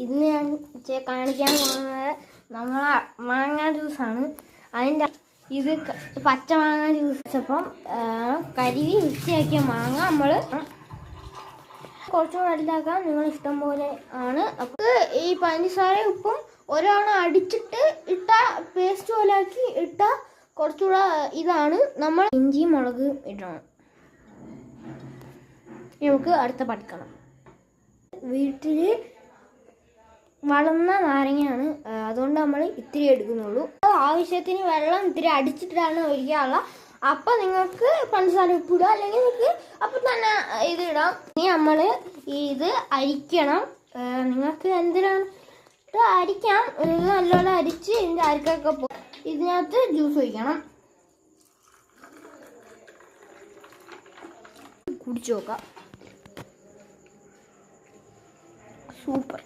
ഇന്ന് ഞാൻ കാണിക്കാൻ പോകുന്നത് നമ്മളെ മാങ്ങ ജ്യൂസാണ്. അതിൻ്റെ ഇത് പച്ച മാങ്ങ ജ്യൂസ്. അപ്പം കഴുകി വൃത്തിയാക്കിയ മാങ്ങ നമ്മൾ കുറച്ചുകൂടെ വലുതാക്കാൻ നിങ്ങൾ ഇഷ്ടം പോലെ ആണ്. അപ്പോൾ ഈ പഞ്ചസാര ഉപ്പും ഒരാണ് അടിച്ചിട്ട് ഇട്ട പേസ്റ്റ് പോലെ ആക്കി ഇട്ട കുറച്ചുകൂടെ ഇതാണ്. നമ്മൾ ഇഞ്ചി മുളക് ഇടണം. നമുക്ക് അടുത്ത പഠിക്കണം. വീട്ടിൽ വളർന്ന നാരങ്ങയാണ്, അതുകൊണ്ട് നമ്മൾ ഇത്തിരി എടുക്കുന്നുള്ളൂ. ആവശ്യത്തിന് വെള്ളം ഇത്തിരി അടിച്ചിട്ടാണ് ഒഴിക്കാനുള്ള. അപ്പം നിങ്ങൾക്ക് പഞ്ചസാര ഉപ്പിടുക, അല്ലെങ്കിൽ നിങ്ങൾക്ക് അപ്പം തന്നെ ഇത് ഇടാം. ഇനി നമ്മൾ ഇത് അരിക്കണം. നിങ്ങൾക്ക് എന്തിനാണ് അരിക്കാം. ഇത് നല്ലോണം അരിച്ച് ഇതിൻ്റെ അരിക്കൊക്കെ ഇതിനകത്ത് ജ്യൂസ് ഒഴിക്കണം. കുടിച്ചു നോക്കാം. സൂപ്പർ.